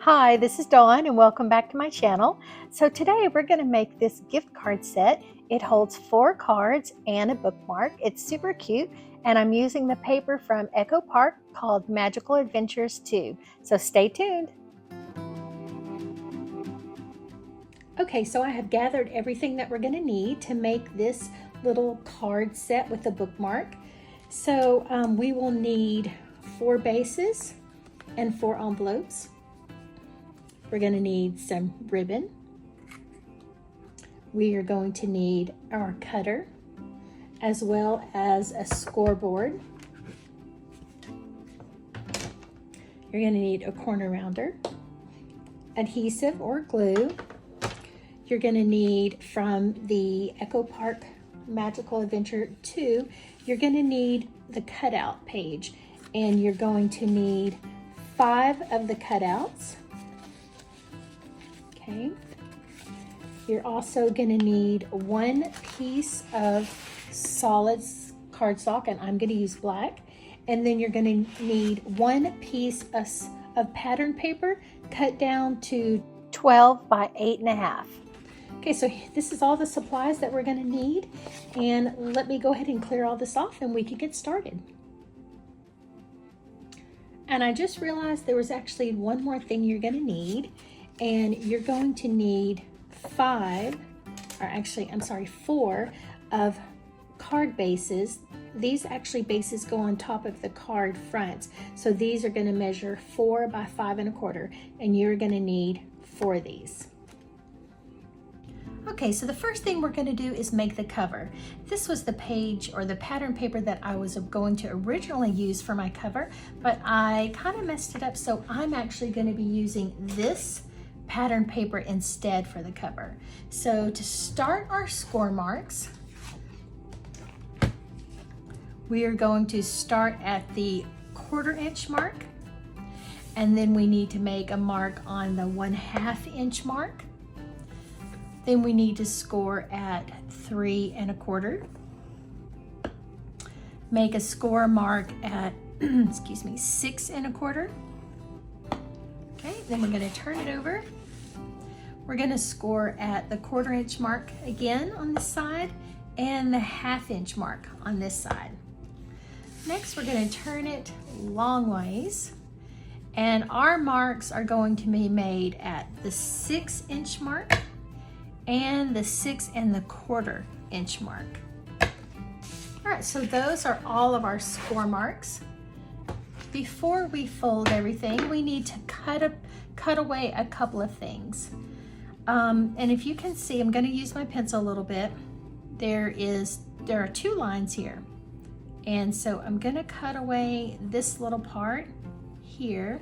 Hi, this is Dawn and welcome back to my channel. So today we're going to make this gift card set. It holds 4 cards and a bookmark. It's super cute and I'm using the paper from Echo Park called Magical Adventures 2. So stay tuned. Okay, so I have gathered everything that we're going to need to make this little card set with a bookmark. So we will need 4 bases and 4 envelopes. We're going to need some ribbon. We are going to need our cutter as well as a scoreboard. You're going to need a corner rounder, adhesive or glue. You're going to need from the Echo Park Magical Adventure 2, you're going to need the cutout page, and you're going to need 5 of the cutouts. Okay. You're also going to need 1 piece of solid cardstock, and I'm going to use black. And then you're going to need 1 piece of pattern paper cut down to 12 by 8.5. Okay, so this is all the supplies that we're going to need. And let me go ahead and clear all this off and we can get started. And I just realized there was actually one more thing you're going to need. And you're going to need 4 of card bases. These actually bases go on top of the card fronts. So these are going to measure 4 by 5 1/4, and you're going to need 4 of these. Okay, so the first thing we're going to do is make the cover. This was the page or the pattern paper that I was going to originally use for my cover, but I kind of messed it up, so I'm actually going to be using this pattern paper instead for the cover. So to start our score marks, we are going to start at the 1/4 inch mark, and then we need to make a mark on the 1/2 inch mark. Then we need to score at 3 1/4. Make a score mark at 6 1/4. Okay, then we're going to turn it over. We're going to score at the 1/4 inch mark again on this side and the 1/2 inch mark on this side. Next, we're going to turn it long ways, and our marks are going to be made at the 6 inch mark and the 6 1/4 inch mark. All right, so those are all of our score marks. Before we fold everything, we need to cut away a couple of things. And if you can see, I'm going to use my pencil a little bit. There are 2 lines here. And so I'm going to cut away this little part here.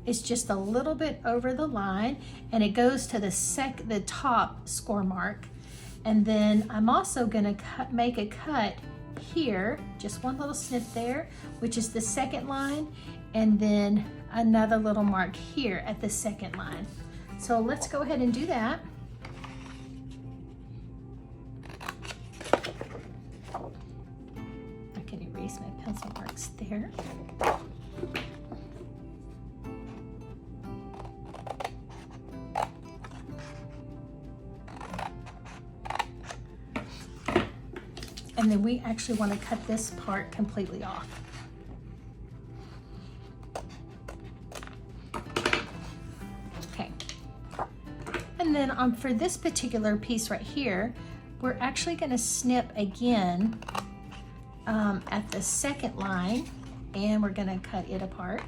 It's just a little bit over the line, and it goes to the top score mark. And then I'm also going to make a cut here, just one little snip there, which is the 2nd line, and then another little mark here at the 2nd line. So let's go ahead and do that. I can erase my pencil marks there. And then we actually want to cut this part completely off. Okay. And then for this particular piece right here, we're actually going to snip again at the 2nd line, and we're going to cut it apart.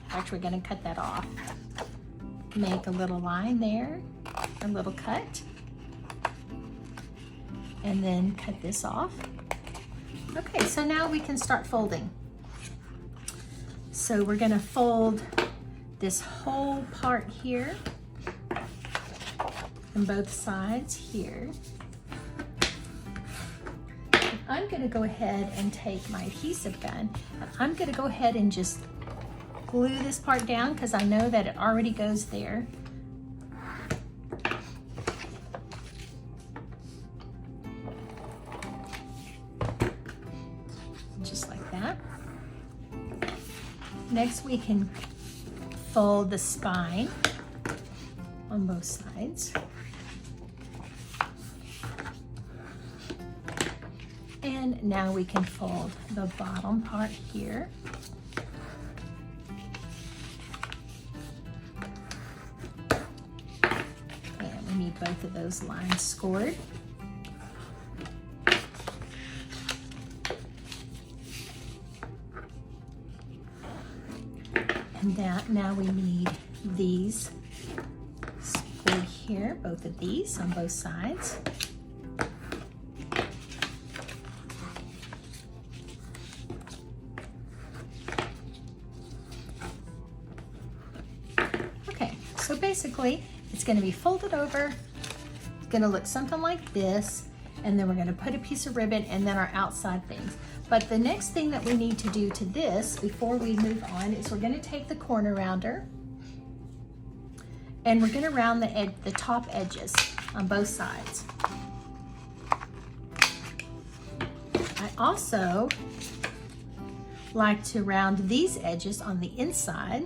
Actually, we're going to cut that off. Make a little line there, a little cut. And then cut this off. Okay, so now we can start folding. So we're going to fold this whole part here on both sides here. And I'm going to go ahead and take my adhesive gun, and I'm going to go ahead and just glue this part down because I know that it already goes there. Just like that. Next, we can fold the spine on both sides. And now we can fold the bottom part here. And we need both of those lines scored. And now we need these scored here, both of these on both sides. Okay, so basically it's going to be folded over. It's going to look something like this, and then we're going to put a piece of ribbon and then our outside things. But the next thing that we need to do to this before we move on is we're going to take the corner rounder and we're going to round the top edges on both sides. I also like to round these edges on the inside.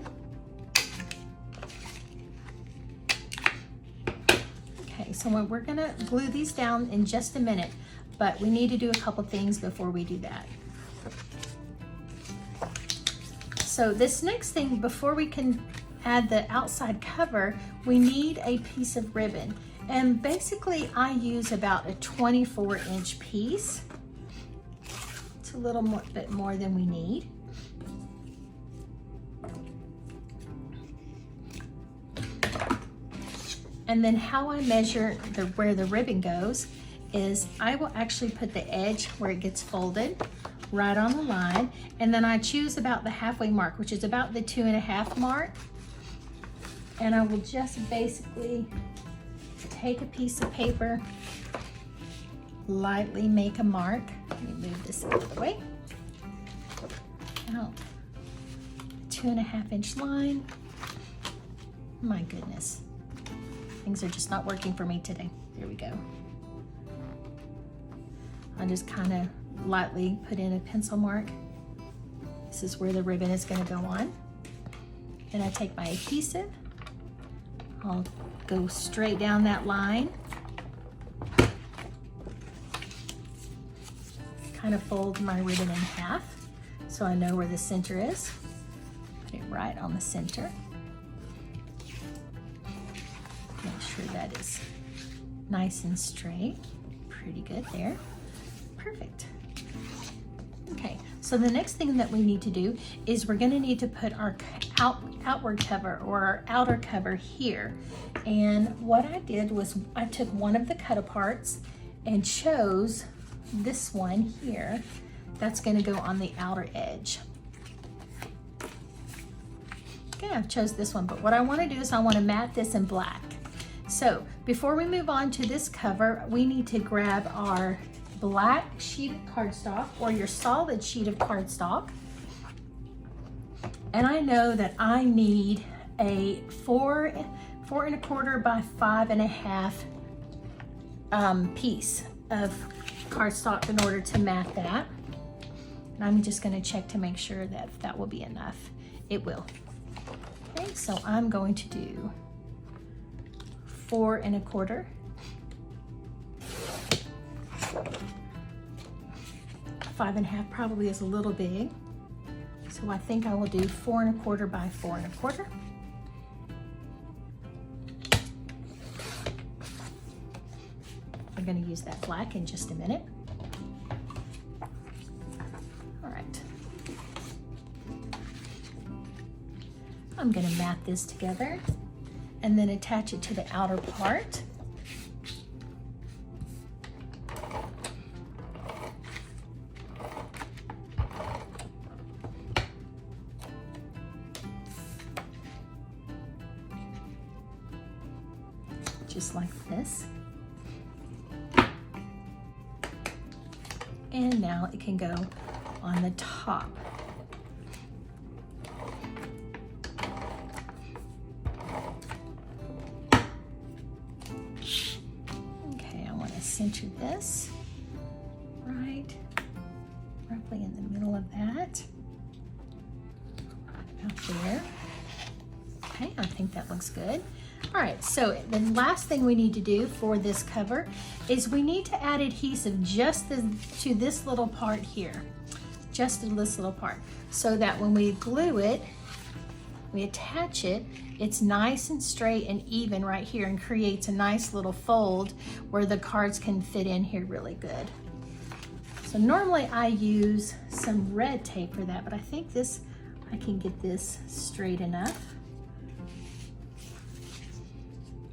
Okay, so we're going to glue these down in just a minute, but we need to do a couple things before we do that. So this next thing, before we can add the outside cover, we need a piece of ribbon. And basically I use about a 24-inch piece. It's a little bit more than we need. And then how I measure where the ribbon goes is I will actually put the edge where it gets folded right on the line, and then I choose about the halfway mark, which is about the 2.5 mark, and I will just basically take a piece of paper, lightly make a mark. Let me move this out of the way. Out 2.5-inch line. My goodness, things are just not working for me today. There we go. I'll just kind of lightly put in a pencil mark. This is where the ribbon is going to go on. Then I take my adhesive. I'll go straight down that line. Kind of fold my ribbon in half so I know where the center is. Put it right on the center. Make sure that is nice and straight. Pretty good there. Perfect. Okay, so the next thing that we need to do is we're going to need to put our outward cover or our outer cover here. And what I did was I took one of the cut-aparts and chose this one here. That's going to go on the outer edge. Okay, I've chose this one, but what I want to do is I want to mat this in black. So before we move on to this cover, we need to grab our black sheet of cardstock or your solid sheet of cardstock. And I know that I need a 4 4¼ by 5½ piece of cardstock in order to mat that. And I'm just going to check to make sure that that will be enough. It will. Okay, so I'm going to do 4¼ 5½ probably is a little big, so I think I will do 4¼ by 4¼ We're going to use that black in just a minute. All right. I'm going to mat this together and then attach it to the outer part. Just like this. And now it can go on the top. Okay, I want to center this right roughly in the middle of that. Right about there. Okay, I think that looks good. All right, so the last thing we need to do for this cover is we need to add adhesive just to this little part here, just to this little part, so that when we glue it, we attach it, it's nice and straight and even right here and creates a nice little fold where the cards can fit in here really good. So normally I use some red tape for that, but I think I can get this straight enough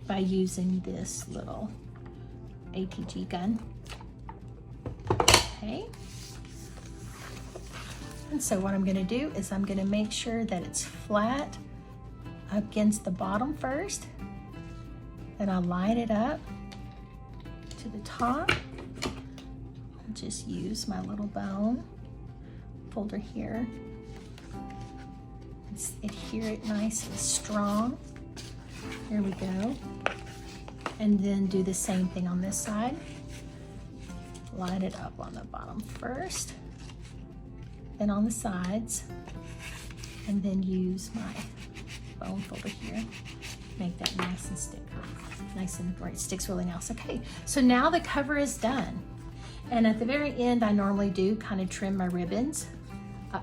by using this little ATG gun. Okay. And so what I'm gonna do is I'm gonna make sure that it's flat against the bottom first. Then I'll line it up to the top. I'll just use my little bone folder here. Adhere it nice and strong. Here we go. And then do the same thing on this side. Line it up on the bottom first, then on the sides, and then use my bone folder here. Make that nice and nice and where it sticks really nice. Okay, so now the cover is done. And at the very end, I normally do kind of trim my ribbons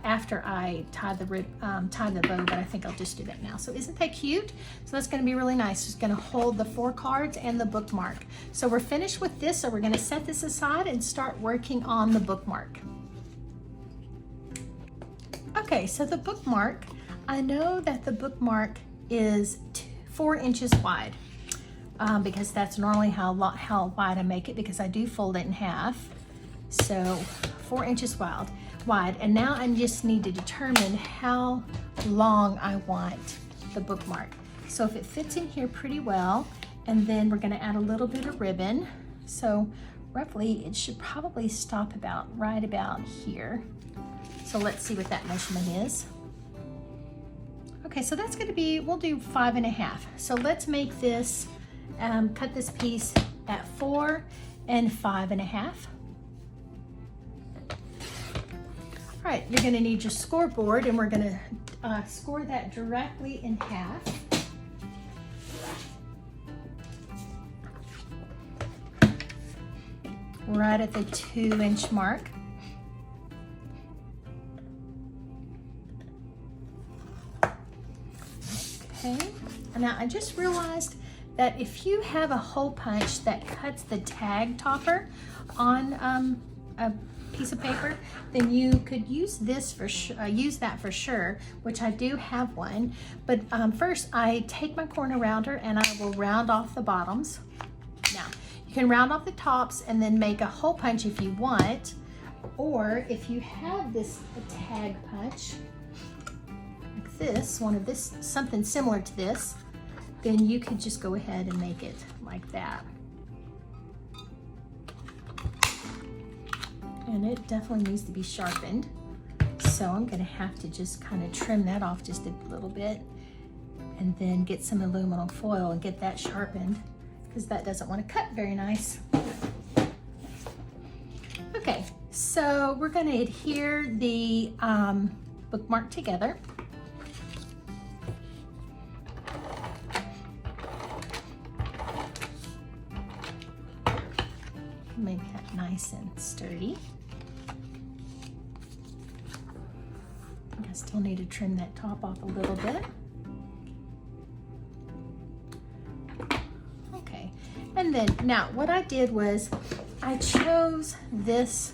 after I tie the bow, but I think I'll just do that now. So isn't that cute? So that's gonna be really nice. It's gonna hold the 4 cards and the bookmark. So we're finished with this, so we're gonna set this aside and start working on the bookmark. Okay, so the bookmark, I know that the bookmark is 4 inches wide because that's normally how wide I make it, because I do fold it in half. So 4 inches wide. And now I just need to determine how long I want the bookmark. So if it fits in here pretty well, and then we're gonna add a little bit of ribbon. So roughly it should probably stop right about here. So let's see what that measurement is. Okay, so that's gonna be, we'll do 5.5. So let's make this, cut this piece at 4 and 5.5. All right, you're gonna need your scoreboard, and we're gonna score that directly in half. Right at the 2-inch mark. Okay, and now I just realized that if you have a hole punch that cuts the tag topper on a piece of paper, then you could use this for that for sure, which I do have one. But first I take my corner rounder and I will round off the bottoms. Now you can round off the tops and then make a hole punch if you want, or if you have this tag punch like this, something similar to this, then you could just go ahead and make it like that. And it definitely needs to be sharpened. So I'm gonna have to just kind of trim that off just a little bit, and then get some aluminum foil and get that sharpened, because that doesn't want to cut very nice. Okay, so we're gonna adhere the bookmark together. Make that nice and sturdy. I still need to trim that top off a little bit. Okay, and then now what I did was I chose this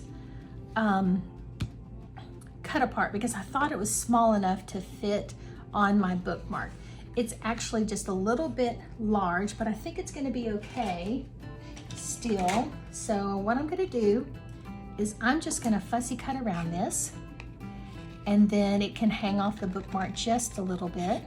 cut apart because I thought it was small enough to fit on my bookmark. It's actually just a little bit large, but I think it's going to be okay still. So what I'm going to do is I'm just going to fussy cut around this, and then it can hang off the bookmark just a little bit,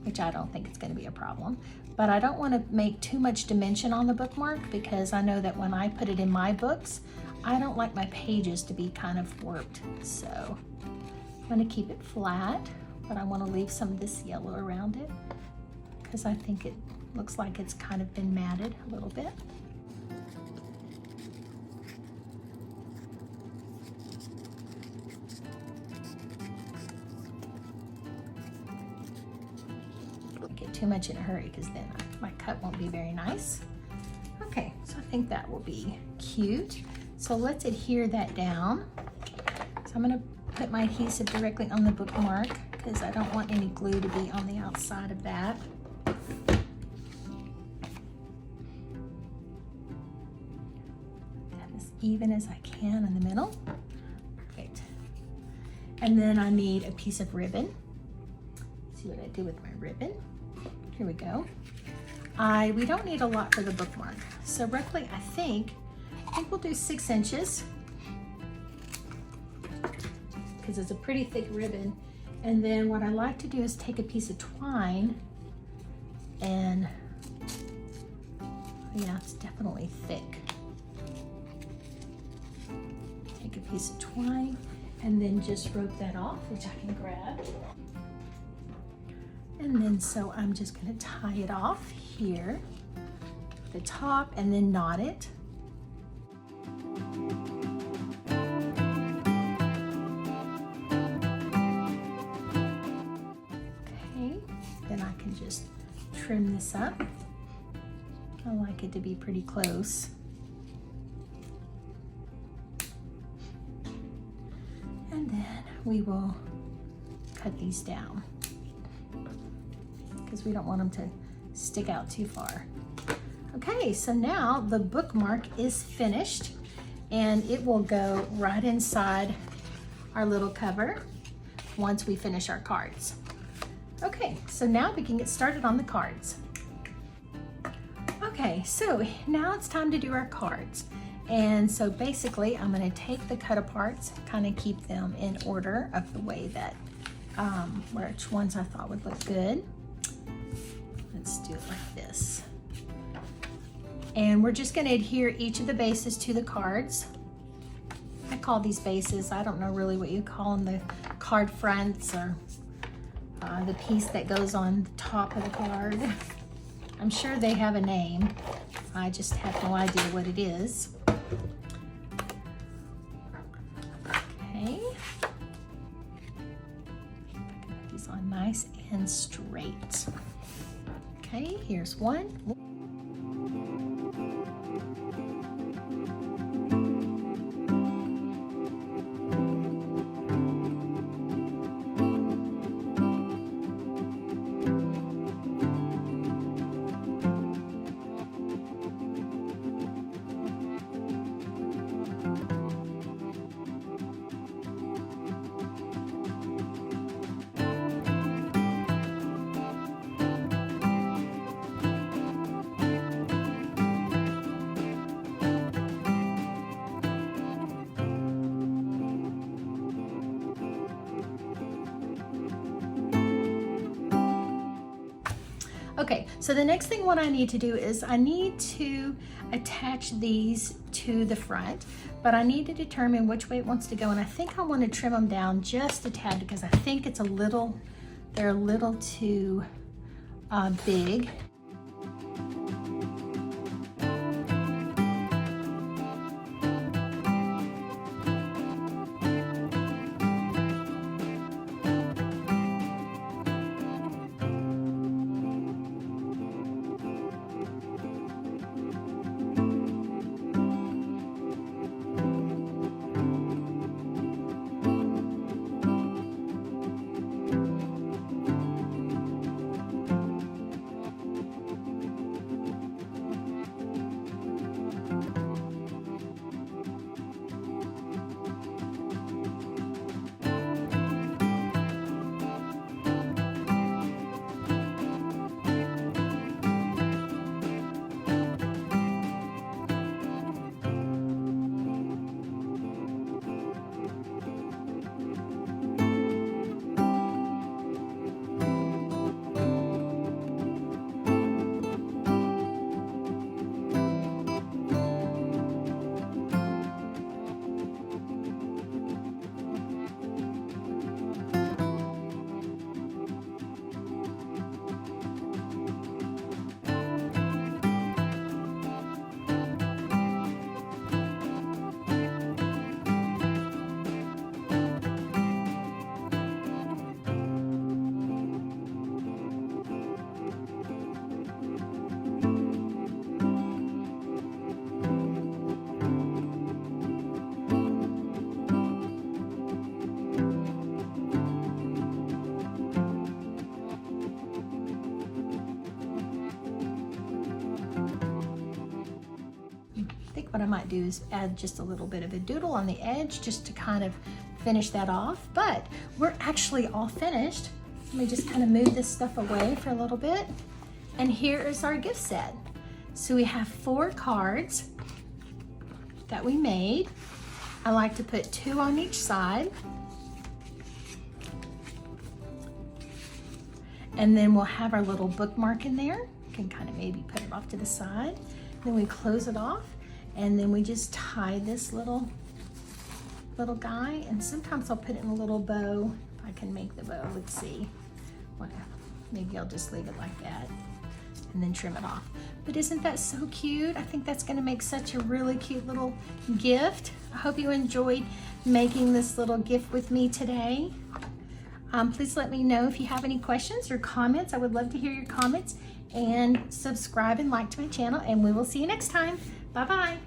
which I don't think it's going to be a problem. But I don't want to make too much dimension on the bookmark, because I know that when I put it in my books, I don't like my pages to be kind of warped. So I'm going to keep it flat, but I want to leave some of this yellow around it because I think it looks like it's kind of been matted a little bit. it too much in a hurry because then my cut won't be very nice. Okay, so I think that will be cute. So let's adhere that down. So I'm gonna put my adhesive directly on the bookmark because I don't want any glue to be on the outside of that. That as even as I can in the middle. Perfect. And then I need a piece of ribbon. Let's see what I did with my ribbon. Here we go. We don't need a lot for the bookmark. So roughly, I think we'll do 6 inches because it's a pretty thick ribbon. And then what I like to do is take a piece of twine and, yeah, it's definitely thick. Take a piece of twine and then just rope that off, which I can grab. And then so I'm just gonna tie it off here, the top, and then knot it. Okay, then I can just trim this up. I like it to be pretty close. And then we will cut these down because we don't want them to stick out too far. Okay, so now the bookmark is finished and it will go right inside our little cover once we finish our cards. Okay, so now we can get started on the cards. Okay, so now it's time to do our cards. And so basically I'm gonna take the cut aparts, kind of keep them in order of the way that, which ones I thought would look good. Let's do it like this. And we're just gonna adhere each of the bases to the cards. I call these bases, I don't know really what you call them, the card fronts or the piece that goes on the top of the card. I'm sure they have a name. I just have no idea what it is. Okay. Put these on nice and straight. Okay, here's one. Okay, so the next thing what I need to do is I need to attach these to the front, but I need to determine which way it wants to go, and I think I want to trim them down just a tad because I think it's they're a little too big. what I might do is add just a little bit of a doodle on the edge just to kind of finish that off. But we're actually all finished. Let me just kind of move this stuff away for a little bit. And here is our gift set. So we have 4 cards that we made. I like to put 2 on each side. And then we'll have our little bookmark in there. You can kind of maybe put it off to the side. Then we close it off, and then we just tie this little guy. And sometimes I'll put it in a little bow. If I can make the bow, let's see. Well, maybe I'll just leave it like that and then trim it off. But isn't that so cute? I think that's gonna make such a really cute little gift. I hope you enjoyed making this little gift with me today. Please let me know if you have any questions or comments. I would love to hear your comments, and subscribe and like to my channel, and we will see you next time. Bye-bye.